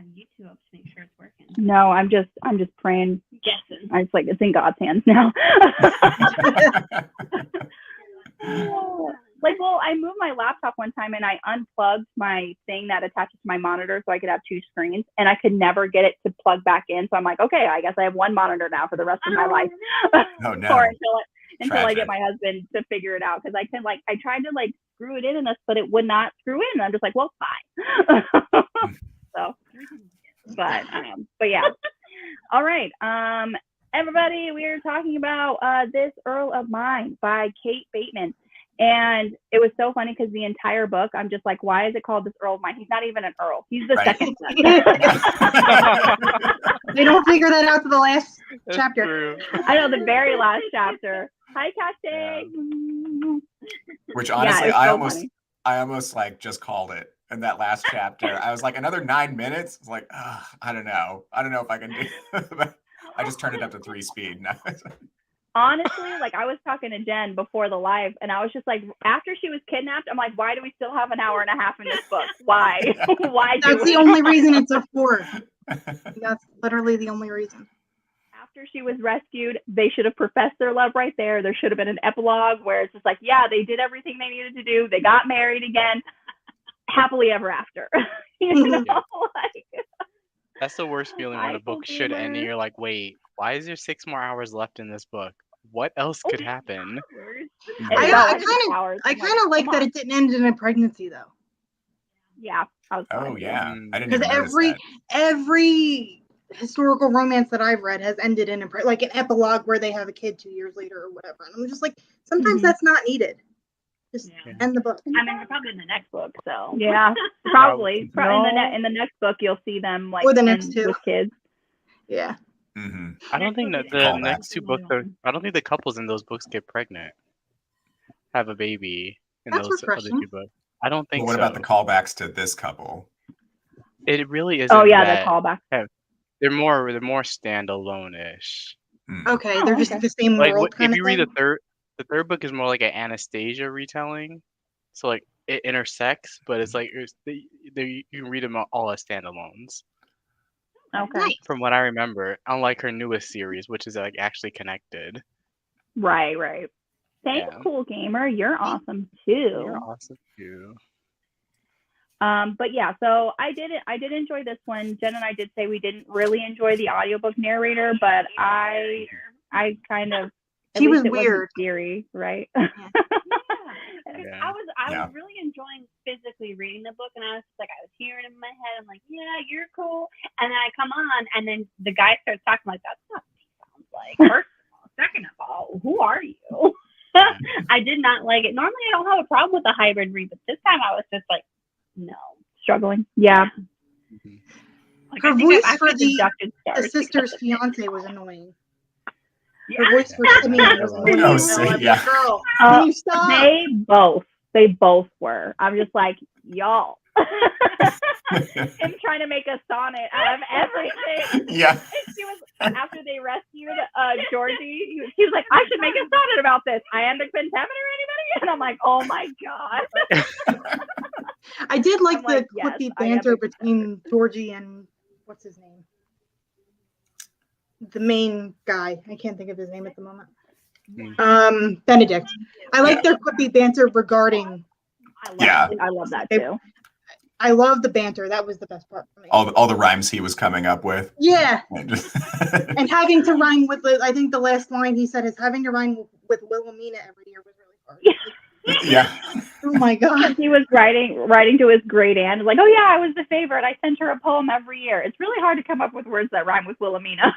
have YouTube up to make sure it's working. No, I'm just praying. Guessing. I just it's in God's hands now. I moved my laptop one time and I unplugged my thing that attaches to my monitor so I could have two screens, and I could never get it to plug back in. So I'm like, okay, I guess I have one monitor now for the rest of my life. Oh no! Or until I get my husband to figure it out, because I tried to screw it in this, but it would not screw in. And I'm just like, well, fine. So, but yeah. All right, everybody, we are talking about This Earl of Mine by Kate Bateman. And it was so funny because the entire book, I'm just like, why is it called This Earl of Mine? He's not even an Earl. He's the second son. They don't figure that out to the last chapter. True. I know, the very last chapter. Hi, Cache. Which honestly, I almost just called it in that last chapter. I was like, another 9 minutes. I was like, I don't know if I can do it. I just turned it up to 3 speed now. Honestly, I was talking to Jen before the live, and I was just like, after she was kidnapped, I'm like, why do we still have an hour and a half in this book? Why? Why? That's the only reason it's a 4. That's literally the only reason. After she was rescued, they should have professed their love right there. There should have been an epilogue where it's just like, yeah, they did everything they needed to do. They got married again, happily ever after. That's the worst feeling when a book should end and you're like, wait, why is there 6 more hours left in this book? What else could happen? I kind of like that it didn't end in a pregnancy, though. Yeah. Oh, yeah. I didn't even notice that. Every historical romance that I've read has ended in an epilogue where they have a kid 2 years later or whatever. And I'm just like, sometimes that's not needed. Just end the book. I mean, we're probably in the next book, so. Yeah, probably. In the next book, you'll see them or the next 2 with kids. Yeah. Mm-hmm. I don't think that the next 2 books I don't think the couples in those books get pregnant, have a baby in those other 2 books. I don't think. What about the callbacks to this couple? It really isn't. Oh yeah, the callbacks. They're more standalone-ish. Okay, they're just the same world. If you read the third book is more like an Anastasia retelling, so it intersects, but it's you can read them all as standalones. Okay. From what I remember, unlike her newest series, which is actually connected. Right. Thanks, Cool Gamer. You're awesome too. You're awesome too. But yeah, so I did enjoy this one. Jen and I did say we didn't really enjoy the audiobook narrator, but I kind of. She was weird. Scary, right? I was really enjoying physically reading the book, and I was just I was hearing in my head, I'm like, yeah, you're cool. And then I come on, and then the guy starts talking like, that's not what he sounds like. First of all, second of all, who are you? I did not like it. Normally, I don't have a problem with a hybrid read, but this time I was just like, no. Struggling. Yeah. Her voice for the sister's fiance was annoying. Her voice for Simeon was annoying. Yeah. Girl, can you stop? They both were. I'm just like, y'all. Him trying to make a sonnet out of everything. Yeah. And she was, after they rescued Georgie, he was like, I should make a sonnet about this. I am the quintet or anybody? And I'm like, oh my God. I did like the quippy banter between Georgie and what's his name? The main guy. I can't think of his name at the moment. Benedict. I like their quippy banter regarding. I love that too. I love the banter. That was the best part for me. All the rhymes he was coming up with. Yeah. And having to rhyme with I think the last line he said is having to rhyme with Wilhelmina every year was really hard. Yeah. Oh my God. He was writing to his great aunt, like, oh yeah, I was the favorite. I sent her a poem every year. It's really hard to come up with words that rhyme with Wilhelmina.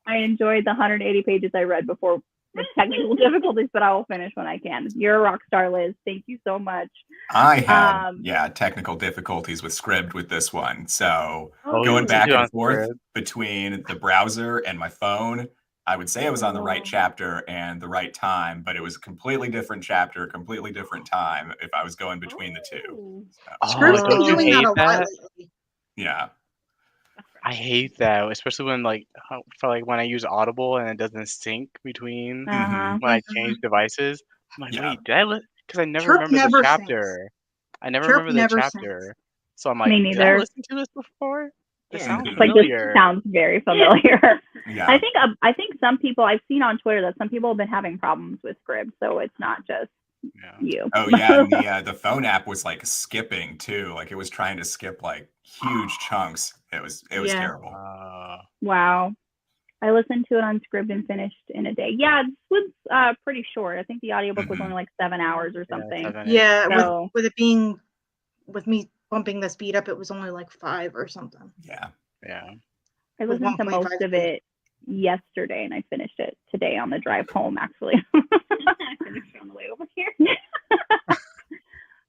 I enjoyed the 180 pages I read before with technical difficulties, but I will finish when I can. You're a rock star, Liz. Thank you so much. I had technical difficulties with Scribd with this one. So going back and forth between the browser and my phone, I would say I was on the right chapter and the right time, but it was a completely different chapter, completely different time if I was going between the two. So. Don't you hate that? Yeah. I hate that, especially when when I use Audible and it doesn't sync between when I change devices. I'm like, wait, did I because I never remember the chapter. I never Chirp remember the never chapter, sings. so I'm like, Me did I neither. listen to this before? It Yeah. sounds Like this familiar. sounds very familiar. Yeah. I think some people I've seen on Twitter that some people have been having problems with Scribd, so it's not just you. Oh yeah, and the phone app was like skipping too. Like it was trying to skip like huge chunks. It was terrible. Wow. I listened to it on Scribd and finished in a day. Yeah, this was pretty short. I think the audiobook was only like 7 hours or something. Yeah, So, with it being with me bumping the speed up, it was only like 5 or something. Yeah. I listened to most of it yesterday, and I finished it today on the drive home, actually. I finished it on the way over here.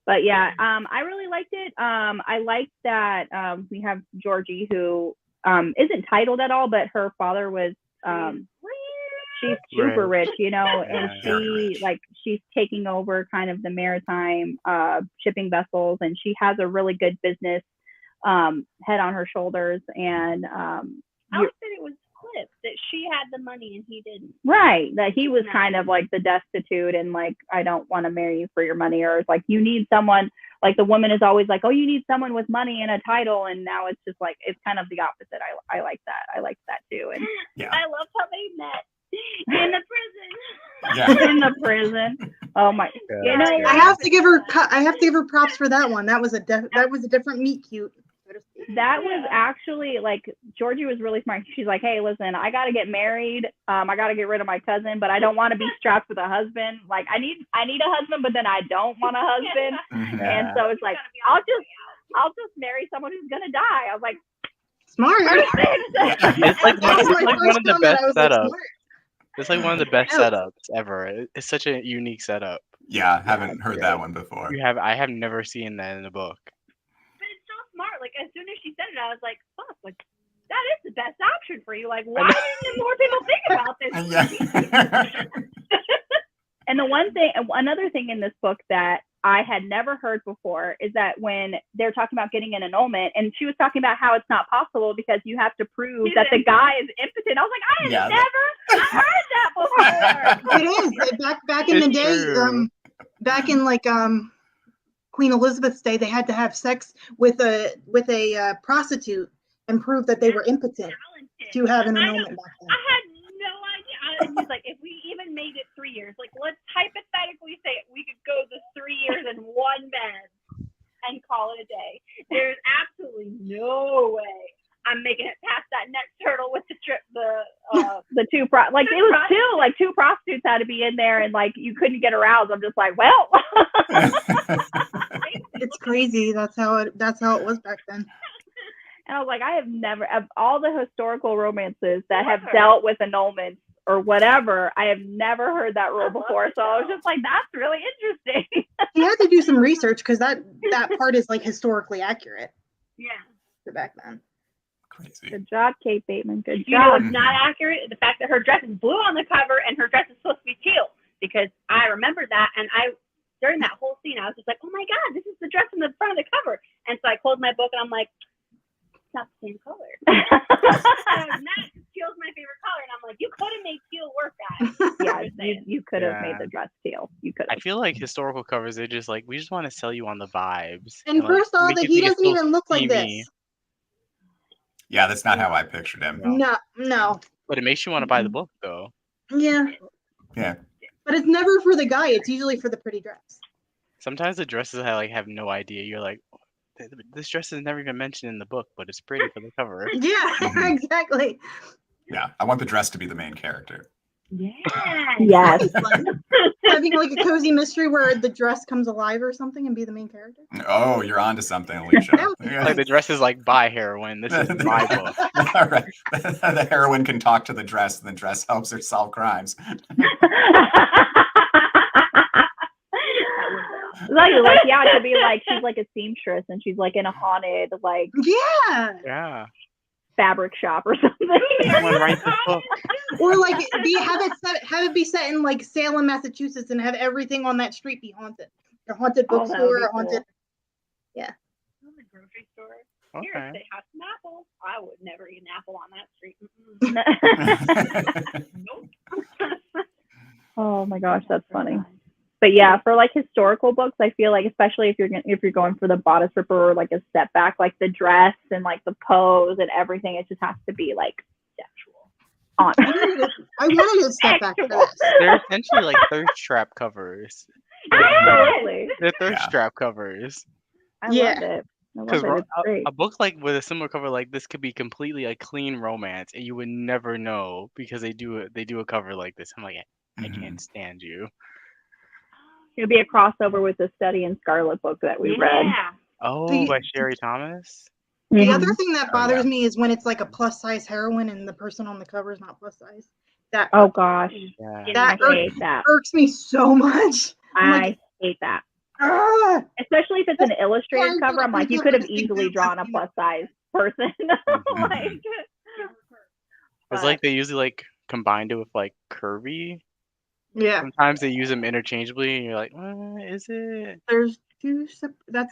But yeah, I really liked it. I liked that we have Georgie, who isn't titled at all, but her father was she's super rich, you know, and she's taking over kind of the maritime shipping vessels, and she has a really good business head on her shoulders. And I like that it was flipped, that she had the money and he didn't. Right, that he was kind of like the destitute and like, I don't want to marry you for your money, or it's like you need someone, like the woman is always like, oh, you need someone with money and a title, and now it's just like it's kind of the opposite. I like that. I like that too. And I love how they met in the prison. In the prison. Oh my! You know, I have to give her props for that one. That was a different meet cute. That was actually like Georgie was really smart. She's like, hey, listen, I got to get married. I got to get rid of my cousin, but I don't want to be strapped with a husband. Like I need a husband, but then I don't want a husband. And so it's like, I'll just marry someone who's going to die. I was like, smart. It's like one of the best setups. It's like one of the best setups ever. It's such a unique setup. Yeah, I haven't heard that one before. I have never seen that in a book. Smart. Like as soon as she said it, I was like, "Fuck! Like that is the best option for you. Like why didn't more people think about this?" And another thing in this book that I had never heard before is that when they're talking about getting an annulment, and she was talking about how it's not possible because you have to prove that the guy is impotent. I was like, I have never heard that before. It is back in the day. Back in like Queen Elizabeth's day, they had to have sex with a prostitute and prove that they were impotent to have an annulment back then. I had no idea. I was like, if we even made it 3 years, like let's hypothetically say we could go the 3 years in one bed and call it a day. There's absolutely no way I'm making it past that next hurdle with the two prostitutes had to be in there, and like you couldn't get aroused. I'm just like, well. It's crazy. That's how it was back then. And I was like, I have never, of all the historical romances that have dealt with annulments or whatever, I have never heard that rule before. So I was just like, that's really interesting. You had to do some research because that part is like historically accurate. Yeah. For back then. Crazy. Good job, Kate Bateman. Good job. You know, it's not accurate. The fact that her dress is blue on the cover and her dress is supposed to be teal, because I remember that, and during that whole scene, I was just like, oh my God, this is the dress in the front of the cover. And so I closed my book and I'm like, it's not the same color. Teal's my favorite color. And I'm like, you could have made teal work, guys. Yeah, you could have made the dress teal. You could have. I feel like historical covers, they're just like, we just want to sell you on the vibes. And first off, he doesn't even look like this. Yeah, that's not how I pictured him. No. But it makes you want to buy the book, though. Yeah. Yeah. But it's never for the guy. It's usually for the pretty dress. Sometimes the dresses I have no idea. You're like, this dress is never even mentioned in the book, but it's pretty for the cover. Yeah, exactly. Yeah, I want the dress to be the main character. Yeah. Yes. Having like a cozy mystery where the dress comes alive or something and be the main character. Oh, you're onto something, Alicia. Like the dress is like, buy heroin. This is my book. All right. The heroine can talk to the dress, and the dress helps her solve crimes. Like yeah, it could be like she's like a seamstress and she's like in a haunted like fabric shop or something. Someone writes this book. Or like have it be set in like Salem, Massachusetts, and have everything on that street be haunted. A haunted bookstore, a haunted. Cool. Yeah. The grocery store. Okay. Here, they have some apples. I would never eat an apple on that street. Nope. Oh my gosh, that's funny. But yeah, for like historical books, I feel like especially if you're going for the bodice ripper or like a step back, like the dress and like the pose and everything, it just has to be like sexual. I wanted to step back for this. They're essentially like thirst trap covers. Absolutely. They're thirst trap covers. I love it. Because a book like with a similar cover like this could be completely a clean romance, and you would never know because they do a cover like this. I'm like, I can't stand you. It'll be a crossover with the Study in Scarlet book that we read. Oh, by Sherry Thomas. The other thing that bothers me is when it's like a plus size heroine and the person on the cover is not plus size. That gosh, that irks me so much. I hate that. Especially if it's an illustrated cover, I'm like, you could have easily drawn a plus size person. Like, it's like they usually like combined it with like curvy. Yeah. Sometimes they use them interchangeably, and you're like, is it? There's two.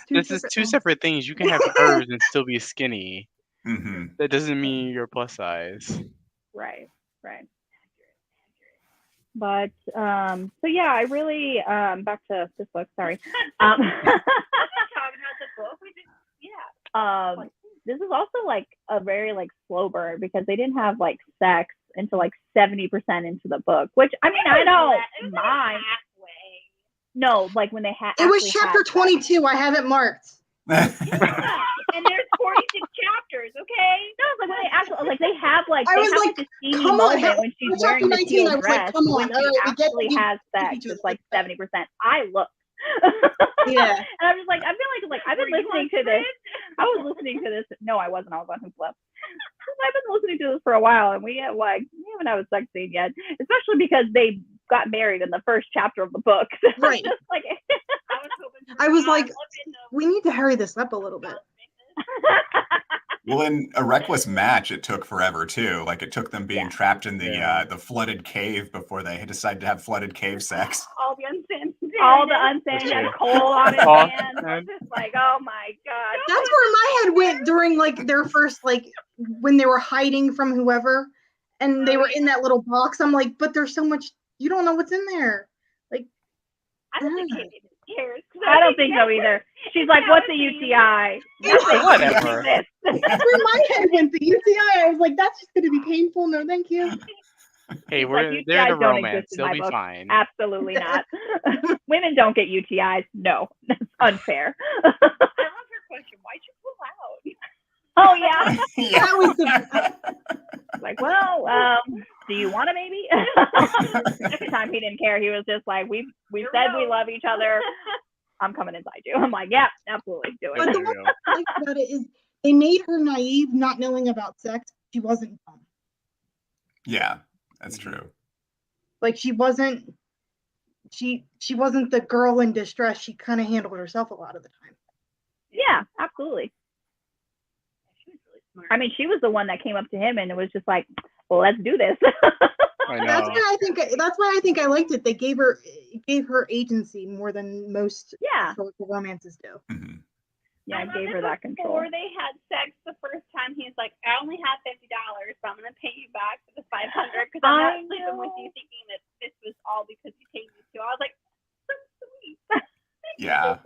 This is two separate things. You can have curves and still be skinny. That doesn't mean you're plus size. Right. But so yeah, I really back to this book. Sorry. This is also like a very like slow burn because they didn't have like sex until like 70% into the book, which I mean I don't mind. No, like when they had. It was chapter 22. I have it marked. And there's 46 chapters, okay? No, like when they actually like they have like I they was have like, like a steamy moment when she's wearing the teal dress. Come on, when she actually has sex, it's like 70%. I look. Yeah. And I'm just like, I feel like I've been listening to this. I was listening to this. No, I wasn't. I was on Hoop Left. I've been listening to this for a while, and we haven't had a sex scene yet, especially because they got married in the first chapter of the book. So right. Just like, I was like, we need to hurry this up a little bit. Well, in A Reckless Match, it took forever too. Like it took them being trapped in the flooded cave before they decided to have flooded cave sex. All the unsanitary coal on his hands. Just like, oh my god. That's where my head went during like their first when they were hiding from whoever, and they were in that little box. I'm like, but there's so much. You don't know what's in there. Like, I don't think Kate even cares. I don't think so either. She's like, what's a UTI? Whatever. That's where my head went. The UTI. I was like, that's just going to be painful. No, thank you. Hey, they're in a romance. They'll be fine. Absolutely not. Women don't get UTIs. No, that's unfair. I love her question. Why'd you pull out? Oh yeah. That was the. Like, well, do you want a baby? Every time he didn't care. He was just like, we said we love each other. I'm coming inside you. I'm like, yeah, absolutely, do it. But the one thing I like about it is they made her naive, not knowing about sex. She wasn't dumb. Yeah, that's true. Like she wasn't the girl in distress. She kind of handled herself a lot of the time. Yeah, absolutely. I mean, she was the one that came up to him and it was just like, well, let's do this. I know. That's why I think I liked it. They gave her agency more than most historical romances do. Mm-hmm. Yeah, I gave her that control. Before they had sex the first time, he's like, I only have $50, but I'm going to pay you back for the $500 because I'm not sleeping with you thinking that this was all because you paid me to. I was like, so sweet. Yeah.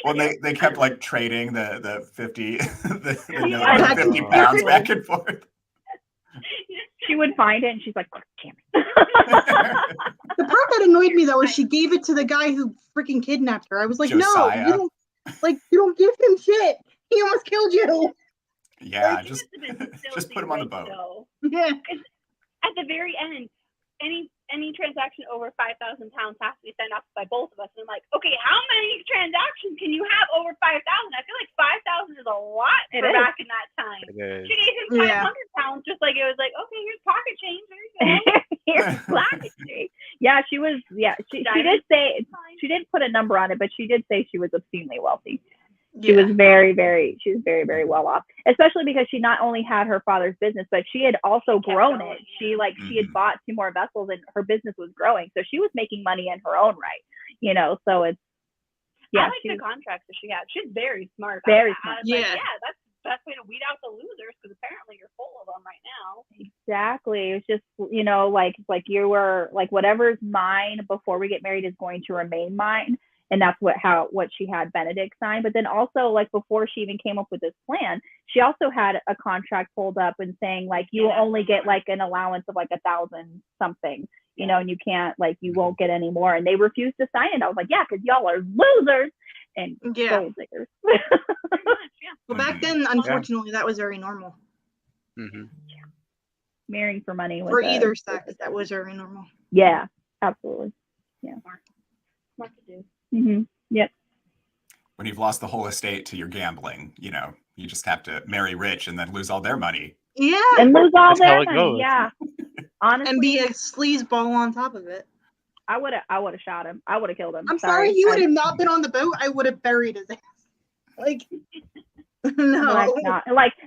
Well, they kept like trading the 50 the 50 pounds back and forth. She would find it and she's like, damn it. The part that annoyed me though is she gave it to the guy who freaking kidnapped her. I was like, Josiah. No, you don't give him shit. He almost killed you. Yeah, just put him on the boat. Yeah. At the very end, any transaction over 5,000 pounds has to be signed off by both of us. And I'm like, okay, how many transactions can you have over 5,000? I feel like 5,000 is a lot back in that time. It is. She gave him 500 pounds, just like it was like, okay, here's pocket change. There you go. Here's pocket change. Yeah, she was. Yeah, she did say she didn't put a number on it, but she did say she was obscenely wealthy. She was very, very well off, especially because she not only had her father's business, but she had also grown it. She had bought 2 more vessels and her business was growing. So she was making money in her own right, so it's, I like the contracts that she had. She's very smart. Very smart. Yeah. That's best way to weed out the losers, because apparently you're full of them right now. Exactly. It's just, like you were like, whatever's mine before we get married is going to remain mine. And that's what she had Benedict sign. But then also, like, before she even came up with this plan, she also had a contract pulled up and saying, like, you will only get like an allowance of like 1,000 something, and you can't, like, you won't get any more. And they refused to sign it. I was like, yeah, because y'all are losers and gold diggers. Well, back then, unfortunately, that was very normal. Marrying for money for either sex, that was very normal. Yeah, absolutely. Yeah. Smart to do. Yep. When you've lost the whole estate to your gambling, you just have to marry rich and then lose all their money. Yeah. And lose all That's their how it money. goes. Yeah. Honestly. And be a sleazeball on top of it. I would have shot him. I would have killed him. I'm sorry, he would have not been on the boat. I would have buried his ass. Like, no.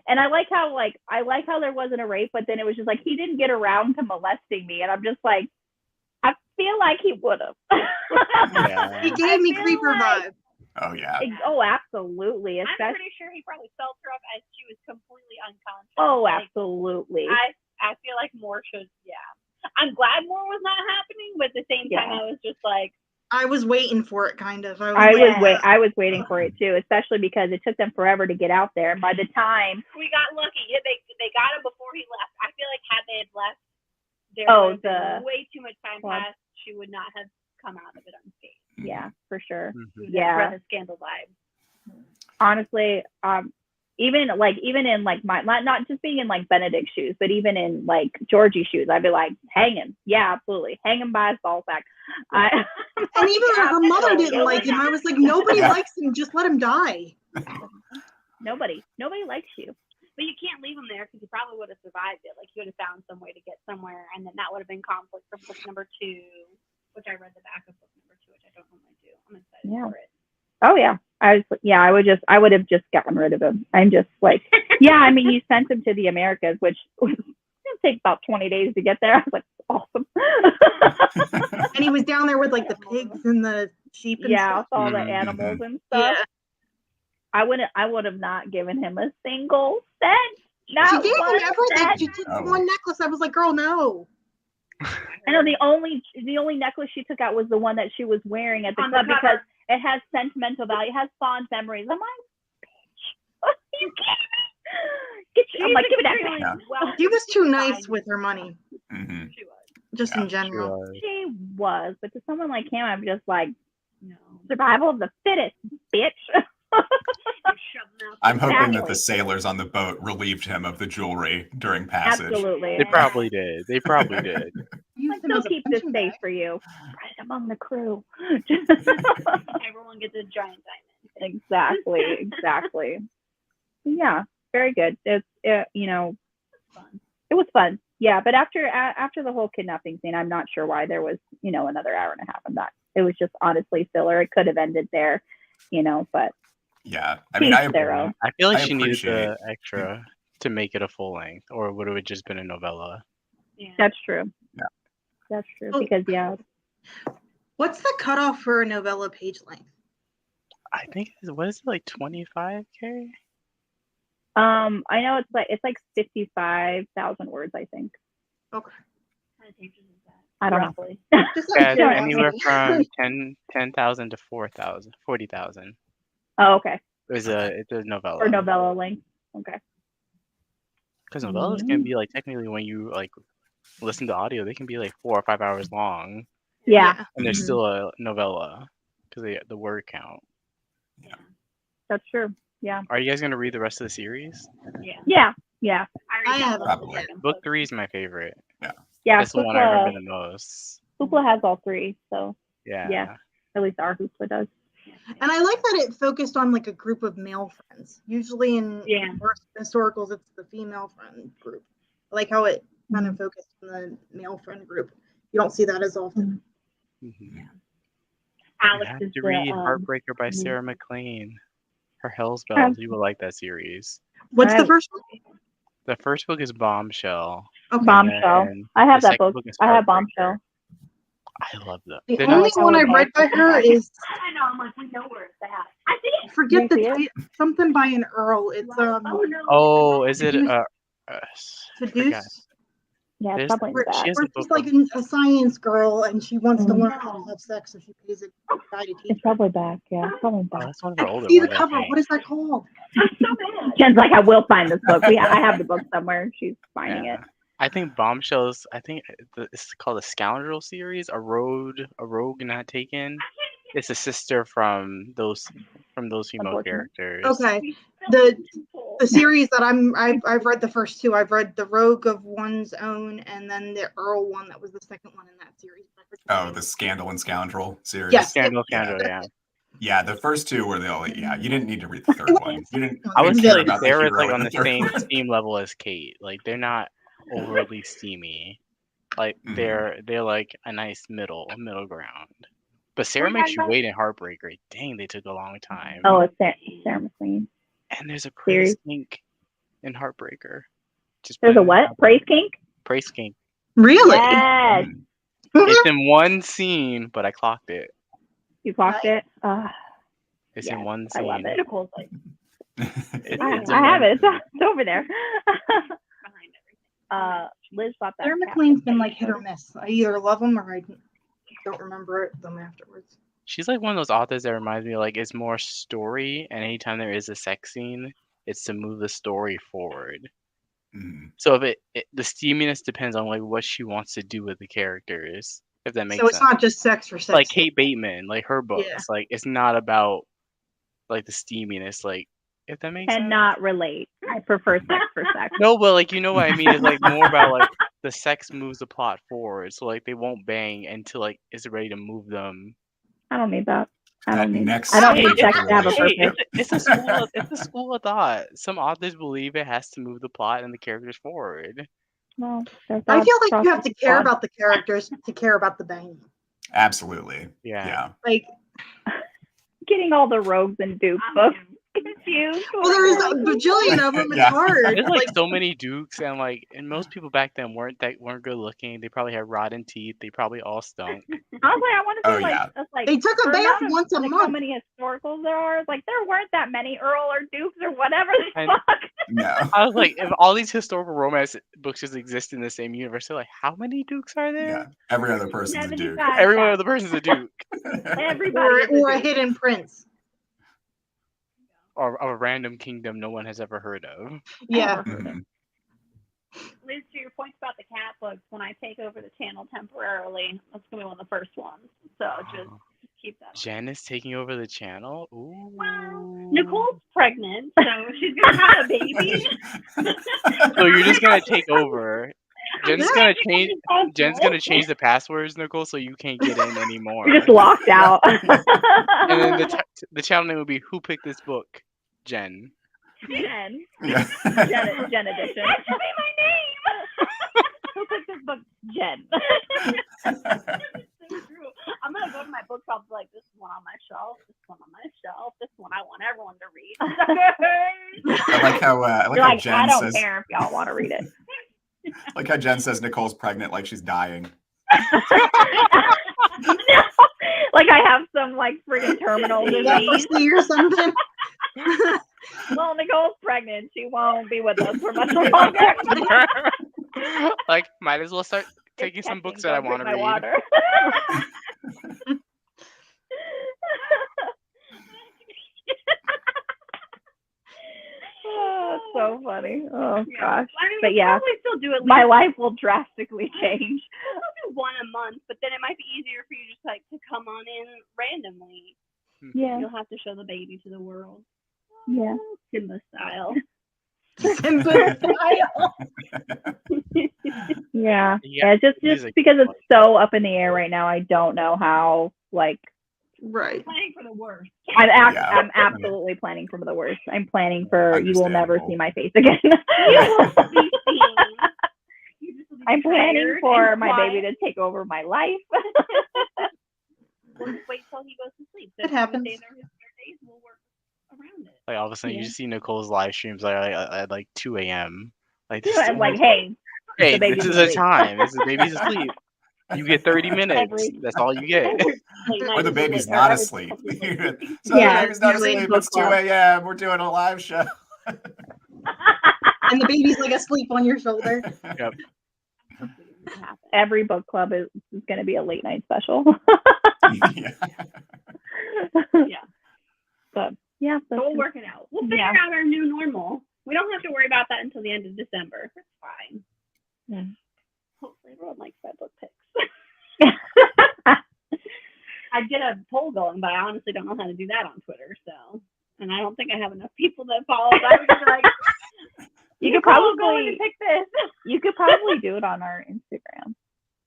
And I like how there wasn't a rape, but then it was just like he didn't get around to molesting me, and I'm just like, I feel like he would have. Yeah. He gave me creeper vibes. Oh yeah. Oh, absolutely. I'm pretty sure he probably felt her up as she was completely unconscious. Oh, absolutely. I feel like more should. Yeah. I'm glad more was not happening, but at the same time, I was just like. I was waiting for it, kind of. I was waiting for it too, especially because it took them forever to get out there. And by the time we got lucky, they got him before he left. I feel like had they had left, there would have been way too much time passed. She would not have come out of it unscathed. Yeah, for sure. Yeah, the scandal vibe. Honestly, even in like my not just being in like Benedict's shoes, but even in like Georgie's shoes, I'd be like, hang him. Yeah, absolutely, hang him by his ball sack. And even her mother didn't like him. I was like, nobody likes him. Just let him die. Nobody likes you. But you can't leave him there because he probably would have survived it. Like he would have found some way to get somewhere, and then that would have been conflict for book number 2, which I read the back of book number 2, which I don't normally do. I'm excited for it. Oh yeah. I would have just gotten rid of him. I'm just like, I mean, you sent him to the Americas, which was gonna take about 20 days to get there. I was like, awesome. And he was down there with like the pigs and the sheep and stuff. all the animals and stuff. Yeah. I would have not given him a single cent. She gave him everything. She took one necklace. I was like, girl, no. I know the only necklace she took out was the one that she was wearing at the club because it has sentimental value. It has fond memories. I'm like, bitch, are you kidding me? I'm like, give it back. Yeah. Well, She was too nice with her money. Mm-hmm. she was. Just in general. She was, but to someone like him, I'm just like, no. Survival of the fittest, bitch. I'm hoping that the sailors on the boat relieved him of the jewelry during passage. Absolutely. They probably did. I still keep this safe for you. Right among the crew. Everyone gets a giant diamond. Exactly. Yeah, very good. It was fun. Yeah, but after the whole kidnapping scene, I'm not sure why there was, another hour and a half of that. It was just honestly filler. It could have ended there, but. Yeah, I mean, I feel like she needed the extra to make it a full length, or would it have just been a novella? Yeah. That's true. Yeah. That's true because What's the cutoff for a novella page length? I think like 25K? I know it's like 55,000 words, I think. Okay. How many pages is that? I don't know. Just Anywhere from 10,000 to 40,000. Oh, okay. It's a novella. Or novella length. Okay. Because novellas can be like technically when you like listen to audio, they can be like 4 or 5 hours long. Yeah. And they're still a novella because the word count. Yeah. That's true. Yeah. Are you guys gonna read the rest of the series? Yeah. Yeah. I have probably. Book 3 is my favorite. Yeah. That's the one I remember the most. Hoopla has all 3, so yeah. At least our Hoopla does. And I like that it focused on like a group of male friends. Usually in historicals, it's the female friend group. I like how it kind of focused on the male friend group. You don't see that as often. Mm-hmm. Alex you have to read Heartbreaker by Sarah McLean. Her Hell's Bells. You will like that series. What's the first one? The first book is Bombshell. Okay. Bombshell. I have that book. I have Bombshell. I love them. The only one I read by her is I know. I'm like, we know where it's at. I think forget the title. Something by an Earl. It's Oh, is it Seduce? Yeah, it's probably Where that. she's like a science girl and she wants to learn how to have sex, so she pays a guy to teach It's probably back. Yeah, it's probably back. that's one of her older See the ones, I cover. think. What is that called? Jen's like, I will find this book. I have the book somewhere. She's finding it. I think Bombshells. I think it's called the Scoundrel series. A Rogue Not Taken. It's a sister from those female characters. Okay, the series that I've read the first two. I've read The Rogue of One's Own, and then the Earl one that was the second one in that series. Oh, the Scandal and Scoundrel series. Yes, Scandal, yeah. Yeah, the first two were the only. Yeah, you didn't need to read the third one. You didn't. I would care say about Sarah's the like hero on in the third same one. steam level as Kate. Like they're not overly steamy. Like they're like a nice middle ground. But Sarah makes you wait in Heartbreaker. Dang, they took a long time. Oh, it's Sarah McLean. And there's a Praise Kink in Heartbreaker. There's a what? Praise Kink? Praise Kink. Really? Yes. It's in one scene, but I clocked it. You clocked it? It's in one scene. I love it. Nicole's like, I have it. It's over there. Liz bought that. Sarah McLean's been like hit or miss. I either love them or I don't remember them afterwards. She's like one of those authors that reminds me of, like, it's more story, and anytime there is a sex scene, it's to move the story forward. So if the steaminess depends on like what she wants to do with the characters, if that makes sense. So it's not just sex for sex. Like Kate Bateman, like her books, like it's not about like the steaminess, like if that makes sense. Cannot relate. I prefer sex for sex. No, but like you know what I mean? It's like more about like the sex moves the plot forward, so like they won't bang until like it's ready to move them. I don't need that. I don't need sex to have a purpose. It's a school of thought. Some authors believe it has to move the plot and the characters forward. Well, I feel like you have to care about the characters to care about the banging. Absolutely. Yeah. Like getting all the rogues and dukes books confused. Well, there's a bajillion of them. It's hard. There's like so many dukes, and most people back then weren't good looking. They probably had rotten teeth. They probably all stunk. Honestly, I want to say like they took a bath once a month. How many historicals there are? Like there weren't that many Earl or Dukes or whatever the fuck. No. I was like, if all these historical romance books just exist in the same universe, they're like, how many dukes are there? Yeah. Every other person's a duke. Every other person's a duke. Everybody or a hidden prince. Or a random kingdom no one has ever heard of. Yeah. Liz, to your points about the cat books, when I take over the channel temporarily, that's going to be one of the first ones. So just keep that. Jen is taking over the channel? Ooh. Well, Nicole's pregnant, so she's going to have a baby. So you're just going to take over. Jen's gonna change the passwords, Nicole, so you can't get in anymore. You're just locked out. And then the channel name will be "Who Picked This Book?" Jen. Jen. Yeah. Jen edition. That should be my name. Who picked this book? Jen. So true. I'm gonna go to my bookshelf like this one on my shelf, this one on my shelf, this one I want everyone to read. I like how Jen I don't says. care if y'all want to read it. Like how Jen says Nicole's pregnant, like she's dying. No, like I have some like friggin' terminal disease or something. Well, Nicole's pregnant. She won't be with us for much longer. Like, might as well start taking some books that I want to read. Water. Oh, it's so funny. Oh gosh. I mean, but yeah, probably still do it. My life will drastically change. I'll do one a month, but then it might be easier for you just like to come on in randomly. Yeah. You'll have to show the baby to the world. Yeah. Simba style. Simba style. Yeah. Just because it's so up in the air right now, I don't know how like. Right. Planning for the worst. I'm absolutely planning for the worst. I'm planning for you will never see my face again. I'm planning for my baby to take over my life. We'll just wait till he goes to sleep. It happens. Days, we'll work around it. Like all of a sudden, you just see Nicole's live streams at like 2 a.m. Like, I'm like, hey, this is the time. The baby's asleep. You get 30 minutes. That's all you get. Or the baby's not asleep. So the baby's not asleep. It's 2 a.m. We're doing a live show. And the baby's like asleep on your shoulder. Yep. Every book club is going to be a late night special. Yeah. But yeah, so we'll work it out. We'll figure out our new normal. We don't have to worry about that until the end of December. It's fine. Yeah. Hopefully everyone likes my book picks. I'd get a poll going, but I honestly don't know how to do that on Twitter. So, and I don't think I have enough people that follow. I was just like, you could probably go in and pick this. You could probably do it on our Instagram.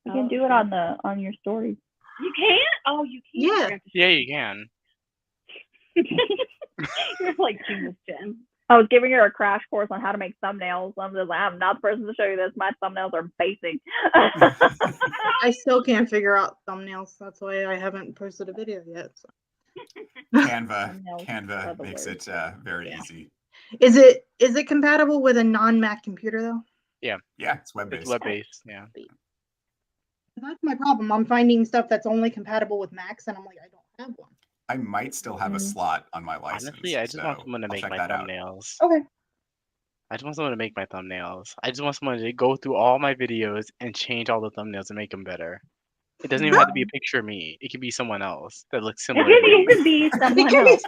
You can do it on your stories. You can? Oh, you can. Yeah, you can. You're like genius, Jen. I was giving her a crash course on how to make thumbnails. I'm just like, I'm not the person to show you this. My thumbnails are basic. I still can't figure out thumbnails. That's why I haven't posted a video yet. So. Canva makes it very easy. Is it compatible with a non-Mac computer though? Yeah, it's web-based. It's web-based, yeah. That's my problem. I'm finding stuff that's only compatible with Macs, and I'm like, I don't have one. I might still have a slot on my license. Honestly, I just want someone to make my thumbnails. Okay. I just want someone to make my thumbnails. I just want someone to go through all my videos and change all the thumbnails and make them better. It doesn't even have to be a picture of me. It could be someone else that looks similar. It could be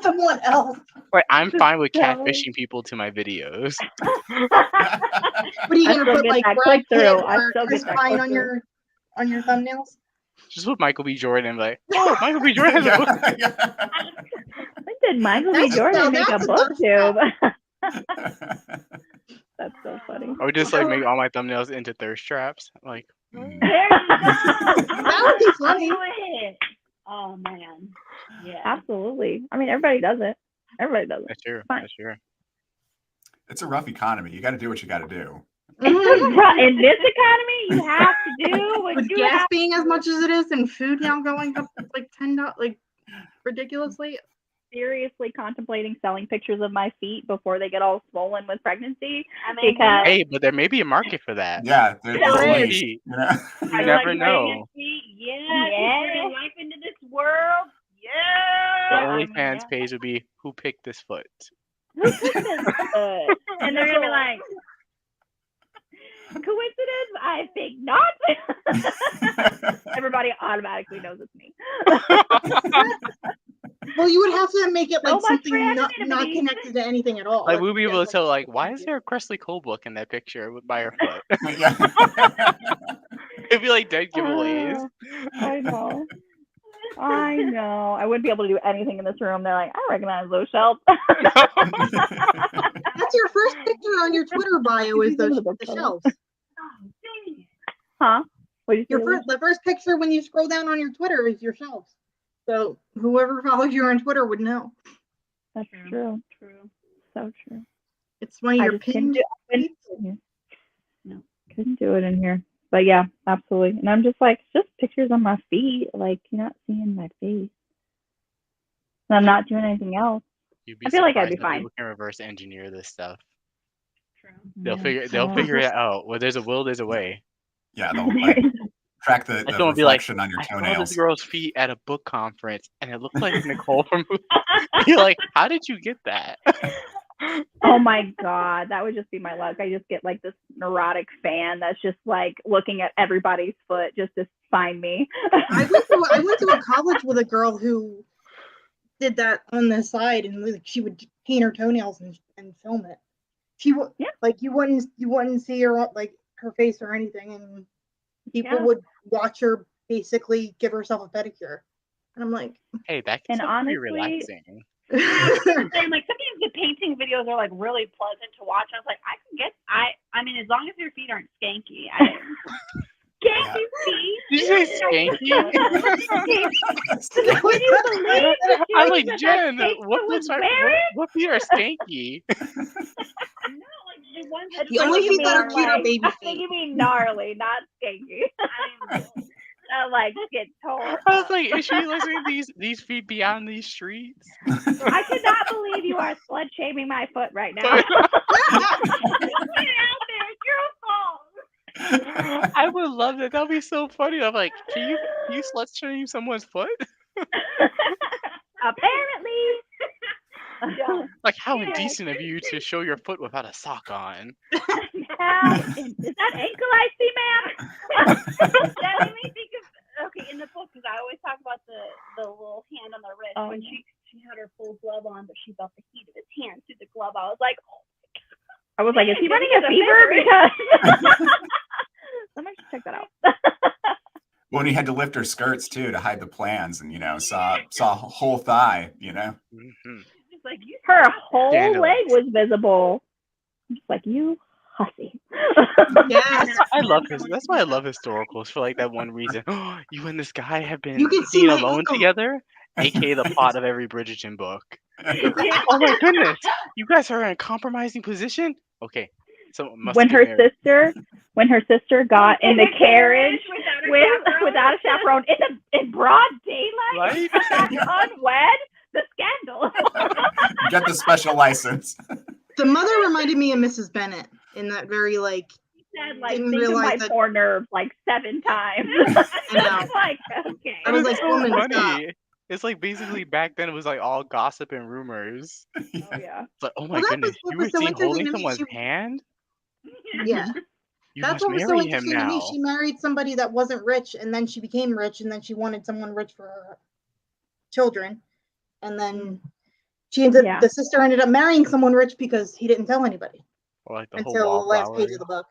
someone else. Right, I'm fine with catfishing people to my videos. What are you gonna put like Brad Pitt or Chris Pine on your thumbnails? Just put Michael B. Jordan and be like, oh, Michael B. Jordan. When did Michael B. Jordan make a booktube? That's so funny. Or just like make all my thumbnails into thirst traps. Like, that would be funny. Oh man. Yeah. Absolutely. I mean, everybody does it. That's true. It's a rough economy. You got to do what you got to do. In this economy, you have to do what with you gas have being as much as it is, and food now going up like $10, like ridiculously. Seriously contemplating selling pictures of my feet before they get all swollen with pregnancy. Hey, but there may be a market for that. Yeah, there is. You never know. Bring life into this world. Yeah. The OnlyFans page would be who picked this foot. Who picked this foot? And they're gonna be like, coincidence? I think not. Everybody automatically knows it's me. Well, you would have to make it like something not connected to anything at all. Like we'd be able to tell, like, why is there a Cressley Cole book in that picture by her foot? It'd be like dead giveaways. I know. I wouldn't be able to do anything in this room. They're like, I recognize those shelves. That's your first picture on your Twitter bio is the shelves. Huh? The first picture when you scroll down on your Twitter is your shelves. So whoever follows you on Twitter would know. That's true. So true. It's one of your pinned. No, couldn't do it in here. But yeah, absolutely. And I'm just like, just pictures on my feet. Like, you're not seeing my face. And I'm not doing anything else. I feel like I'd be fine. People can reverse engineer this stuff. True. They'll figure it out. Where there's a will, there's a way. Yeah, they'll track the reflection on your toenails. I saw this girl's feet at a book conference, and it looked like Nicole from. You're like, how did you get that? Oh my god, that would just be my luck. I just get like this neurotic fan that's just like looking at everybody's foot just to find me. I went to a college with a girl who did that on the side, and she would paint her toenails and film it. She would like you wouldn't see her like her face or anything, and people would watch her basically give herself a pedicure. And I'm like, hey, that can be relaxing. Like sometimes the painting videos are like really pleasant to watch. I was like, I mean, as long as your feet aren't skanky. Skanky feet. Did you say skanky? I was like, Jen, what feet are skanky? The only feet that are cute are baby feet. I think you mean gnarly, not skanky. Like get told. I was like, is she listening to these feet beyond these streets? I cannot believe you are slut shaming my foot right now. Get out there, it's your fault. I would love that. That'd be so funny. I'm like, can you slut shame someone's foot? Apparently. Like, how indecent of you to show your foot without a sock on. How is that ankle I see, ma'am? That made me think of in the book, because I always talk about the little hand on the wrist when she had her full glove on, but she felt the heat of his hand through the glove. I was like, is he running a fever? Because somebody should check that out. When he had to lift her skirts too to hide the plans, and saw a whole thigh, Mm-hmm. just like her whole leg was visible. I'm just like, you hussy. Yes. That's why I love historicals, for like that one reason. You and this guy have been You can see seen my alone ankle. together, aka the plot of every Bridgerton book. Oh my goodness, you guys are in a compromising position. Okay, so when her sister got in the carriage without a chaperone in broad daylight, right? unwed, the scandal. Get the special license. The mother reminded me of Mrs. Bennet in that very said, think of my poor nerves 7 times. I know. Okay. I was like, so woman, funny. stop. It's like basically back then it was like all gossip and rumors. Oh yeah. But oh my goodness, you were seen holding someone's hand? Yeah. You That's must what was so marry him interesting to me. now. She married somebody that wasn't rich, and then she became rich, and then she wanted someone rich for her children. And then the sister ended up marrying someone rich because he didn't tell anybody. Or like the until whole the last wallflower. page of the book.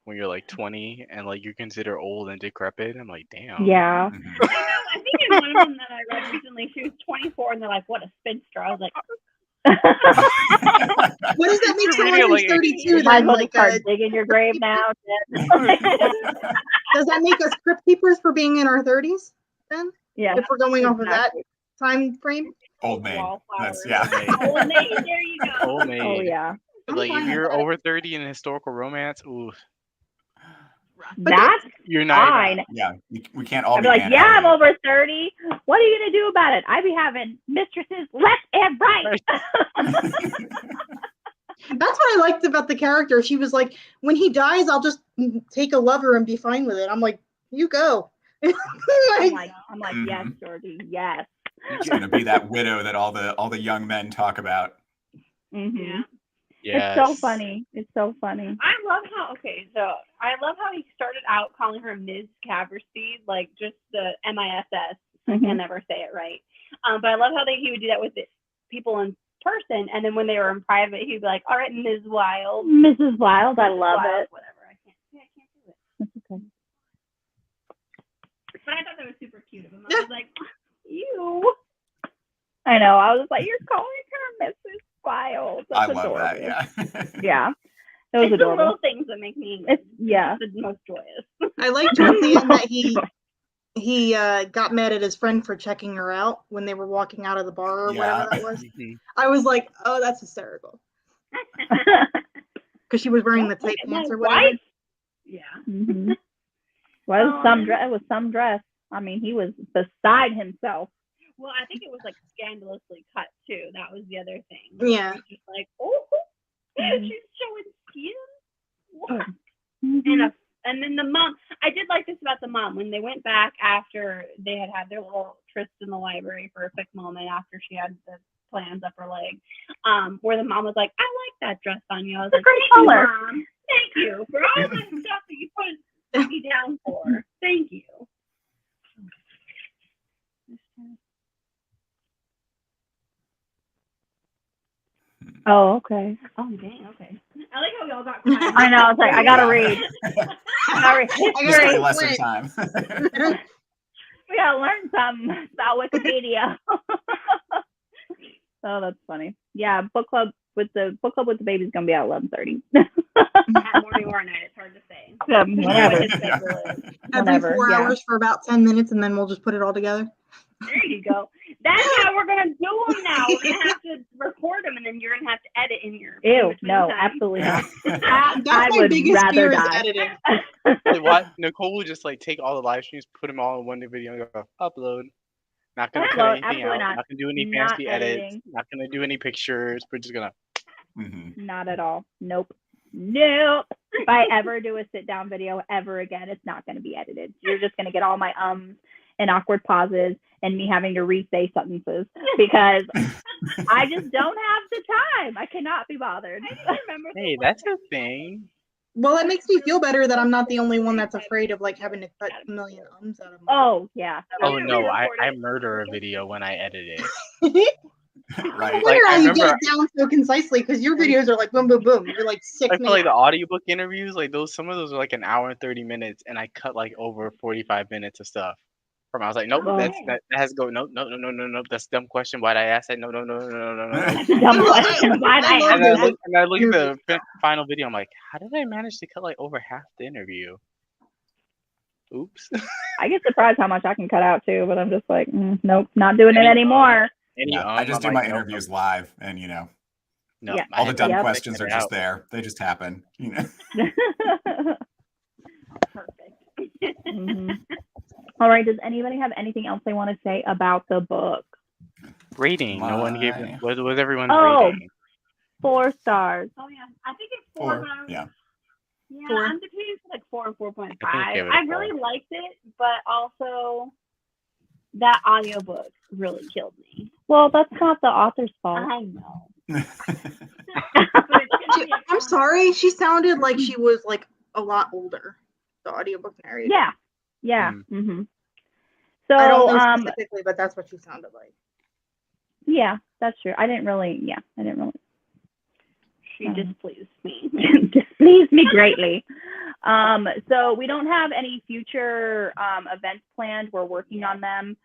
When you're 20 and you're considered old and decrepit, I'm like, damn. Yeah. I think in one of them that I read recently, she was 24, and they're like, "What a spinster!" I was like, "What does that mean? Someone who's 32 then start digging your grave now." Does that make us crypt keepers for being in our 30s? Then, yeah, if we're going over that time frame. Old maid. That's Old maid. There you go. Old maid. Oh yeah. If you're over 30 in a historical romance, ooh. That's you're not fine. Yeah, we can't all I'd be like, I'm over 30. What are you gonna do about it? I'd be having mistresses left and right. That's what I liked about the character. She was like, when he dies, I'll just take a lover and be fine with it. I'm like, you go. I'm like, yes, Georgie, yes. She's gonna be that widow that all the young men talk about. Mm-hmm. Yeah. Yes. It's so funny. It's so funny. I love how he started out calling her Ms. Caversteed, like just the MISS. I can never say it right. But I love how he would do that with people in person, and then when they were in private, he'd be like, "All right, Ms. Wilde." Mrs. Wilde, I love it. Whatever. I can't do it. That's okay. But I thought that was super cute of him. I was like, "You." I know. I was just like, "You're calling her Mrs. Wilde." That's I love adorable. that. Yeah. Yeah. It was adorable. The little things that make me the most joyous. I liked towards the end that he got mad at his friend for checking her out when they were walking out of the bar or whatever that was. I was like, oh, that's hysterical. Because she was wearing the tight pants or whatever. Yeah. Mm-hmm. Well, it was some dress. I mean, he was beside himself. Well, I think it was scandalously cut too. That was the other thing. Yeah. Just she's showing skin. Mm-hmm. And then the mom. I did like this about the mom when they went back after they had their little tryst in the library for a quick moment after she had the plans up her leg. Where the mom was like, "I like that dress on you." I was like, "Great color, Mom. Thank you for all that stuff that you put me down for. Thank you." Oh, okay. Oh, dang, okay. I like how we all got quiet. I know. It's like, I gotta read. History lesson time. We gotta learn something about Wikipedia. Oh, that's funny. Yeah, book club with the baby is gonna be at 11:30. Morning or night, it's hard to say. Every 4 hours for about 10 minutes, and then we'll just put it all together. There you go. That's how we're gonna do them now. We're gonna have to record them, and then you're gonna have to edit in your. Ew, no, absolutely not. That's my biggest fear is editing. What? Nicole will just take all the live streams, put them all in one video, and go upload. Not gonna cut anything out. Not gonna do any fancy edits. Not gonna do any pictures. We're just gonna. Not at all. Nope. nope. If I ever do a sit down video ever again, it's not going to be edited. You're just going to get all my ums and awkward pauses and me having to re-say sentences because I just don't have the time. I cannot be bothered. I just remember. Hey, that's a thing. Well, it makes me feel better that I'm not the only one that's afraid of like having to cut a million ums out of my. Oh yeah. Oh no, I murder a video when I edit it. Right. I wonder how you get it down so concisely because your videos are like boom, boom, boom. You're like 6 I minutes. feel like the audiobook interviews, like some of those are like an hour and 30 minutes, and I cut like over 45 minutes of stuff. I was like, nope, that has to go. Nope, no. That's a dumb question. Why'd I ask that? No. Dumb question. Why'd I ask that? And I look at the final video. I'm like, how did I manage to cut like over half the interview? Oops. I get surprised how much I can cut out too, but I'm just like, nope, not doing it anymore. I just do my interviews live, and all the dumb questions are just there. They just happen. Perfect. Mm-hmm. All right. Does anybody have anything else they want to say about the book? Rating. No one gave it. What was everyone's rating? 4 stars. Oh yeah, I think it's 4. Yeah. Yeah, 4. I'm between like 4 and 4.5. I really liked it, but also that audiobook really killed me. Well, that's not the author's fault. I know. I'm sorry. She sounded like she was like a lot older. The audiobook narrator. Yeah. Mm-hmm. So I don't know specifically, but that's what she sounded like. Yeah, that's true. I didn't really. She displeased me. Displeased me greatly. So we don't have any future events planned. We're working on them.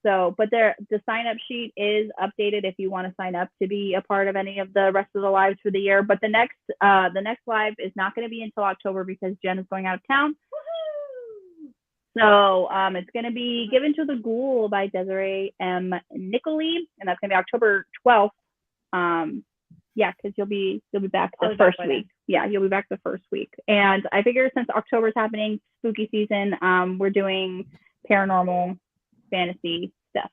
So, but the sign-up sheet is updated if you want to sign up to be a part of any of the rest of the lives for the year. But the next live is not going to be until October because Jen is going out of town. So it's going to be Given to the Ghoul by Desiree M. Nicoli, and that's going to be October 12th. Because you'll be back the first week. Yeah, you'll be back the first week. And I figure since October's happening, spooky season, we're doing paranormal fantasy stuff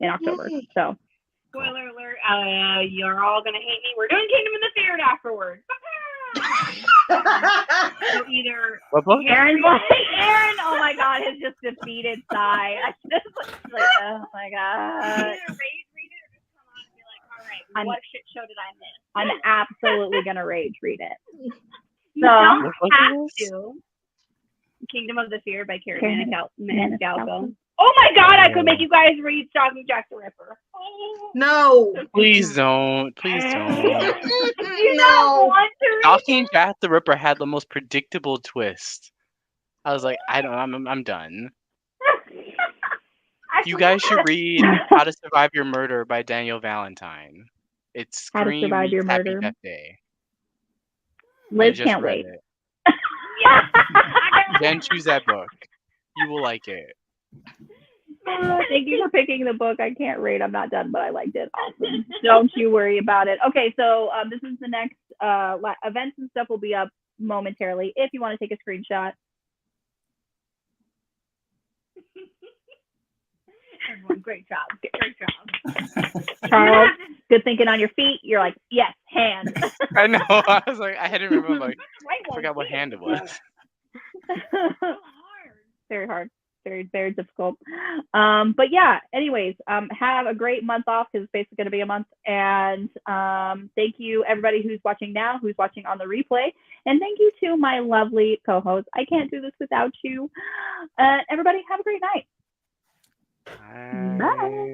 in October. So spoiler alert, you're all gonna hate me. We're doing Kingdom of the Feared afterwards. So either what book? Aaron, oh my god, has just defeated Sai. I just like, oh my god. Either read it or just come on and be like, all right, what shit show did I miss? I'm absolutely gonna rage read it. You don't have to. Kingdom of the Fear by Carrie Maniscalco. Oh my god, I could make you guys read Stalking Jack the Ripper. Oh. No. Please don't. Do you not want to read Stalking Jack the Ripper had the most predictable twist. I was like, I'm done. You guys should read How to Survive Your Murder by Daniel Valentine. It's How to Survive Your Happy Murder. Death Day. Liz can't wait. Then choose that book. You will like it. Thank you for picking the book. I can't read. I'm not done, but I liked it. Awesome. Don't you worry about it. Okay, so this is the next events and stuff will be up momentarily if you want to take a screenshot. Everyone, great job. Charles, good thinking on your feet. You're like, yes, hand. I know. I was like, I had to remember. I'm like, I forgot what hand it was. Very hard. Very, very difficult. But yeah, anyways, have a great month off because it's basically going to be a month. And thank you, everybody who's watching now, who's watching on the replay. And thank you to my lovely co-host. I can't do this without you. Everybody have a great night. Bye. Bye.